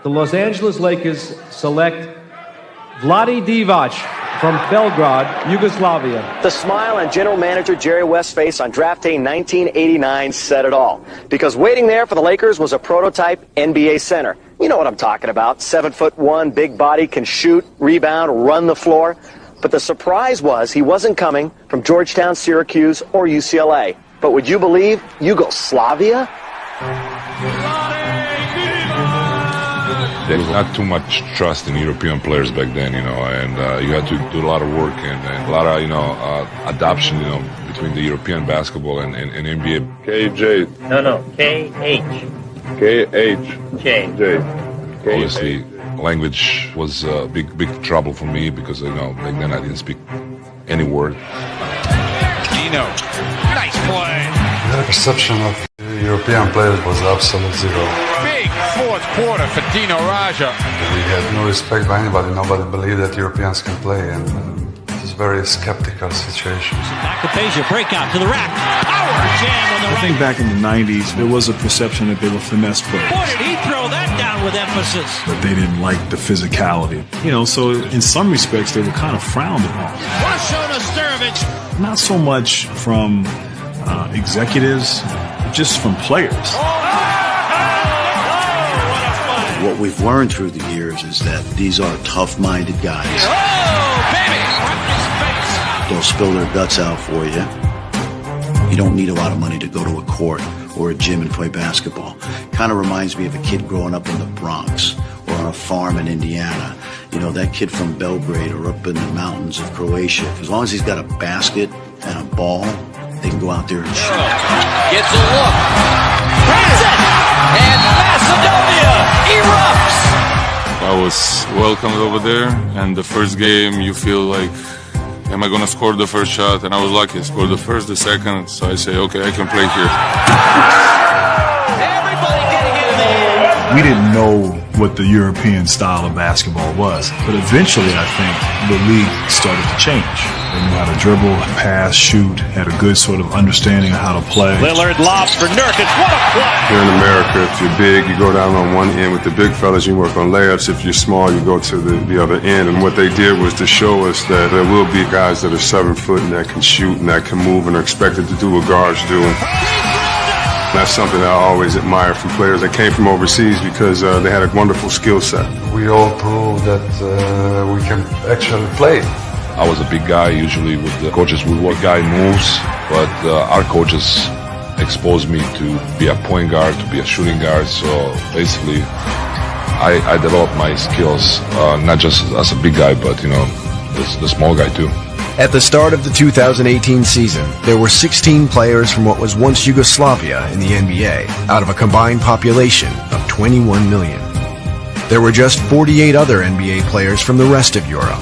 the Los Angeles Lakers select Vlade Divac from Belgrade, Yugoslavia. The smile on general manager Jerry West's face on draft day 1989 said it all. Because waiting there for the Lakers was a prototype NBA center. You know what I'm talking about. 7'1", big body, can shoot, rebound, run the floor. But the surprise was he wasn't coming from Georgetown, Syracuse, or UCLA. But would you believe Yugoslavia? There was not too much trust in European players back then, and you had to do a lot of work and a lot of, adoption, between the European basketball and NBA. KJ. No, KH. KH. J. Obviously, language was big trouble for me because, back then I didn't speak any word. Dino, nice play. The perception of European players was absolute zero. Big fourth quarter for Dino Raja. We had no respect by anybody. Nobody believed that Europeans can play, and it was a very skeptical situation. Back to Peja, breakout to the rack. Power jam on the right. I think back in the 90s, there was a perception that they were finesse players. Boy, did he throw that down with emphasis. But they didn't like the physicality. So in some respects, they were kind of frowned upon. Not so much from executives, just from players. What we've learned through the years is that these are tough-minded guys. They'll spill their guts out for you. You don't need a lot of money to go to a court or a gym and play basketball. Kind of reminds me of a kid growing up in the Bronx or on a farm in Indiana. That kid from Belgrade or up in the mountains of Croatia. As long as he's got a basket and a ball, they can go out there and shoot. Gets a look. Hits it! And Macedonia erupts! I was welcomed over there, and the first game you feel like, am I going to score the first shot? And I was lucky. I scored the first, the second, so I say, okay, I can play here. Everybody getting in there! We didn't know what the European style of basketball was, but eventually I think the league started to change. They knew how to dribble, pass, shoot, had a good sort of understanding of how to play. Lillard lobs for Nurkic. What a play! Here in America, if you're big, you go down on one end with the big fellas, you work on layups. If you're small, you go to the other end. And what they did was to show us that there will be guys that are 7 foot and that can shoot and that can move and are expected to do what guards do. That's something that I always admire from players that came from overseas because they had a wonderful skill set. We all proved that we can actually play. I was a big guy. Usually with the coaches would work guy moves, but our coaches exposed me to be a point guard, to be a shooting guard. So basically, I developed my skills, not just as a big guy, but the small guy too. At the start of the 2018 season, there were 16 players from what was once Yugoslavia in the NBA, out of a combined population of 21 million. There were just 48 other NBA players from the rest of Europe,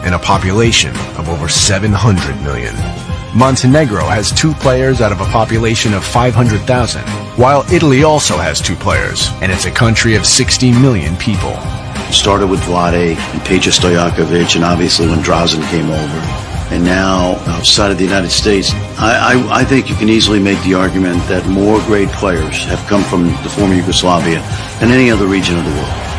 and a population of over 700 million. Montenegro has 2 players out of a population of 500,000, while Italy also has 2 players, and it's a country of 60 million people. It started with Vlade and Peja Stojakovic, and obviously when Drazen came over. And now, outside of the United States, I think you can easily make the argument that more great players have come from the former Yugoslavia than any other region of the world.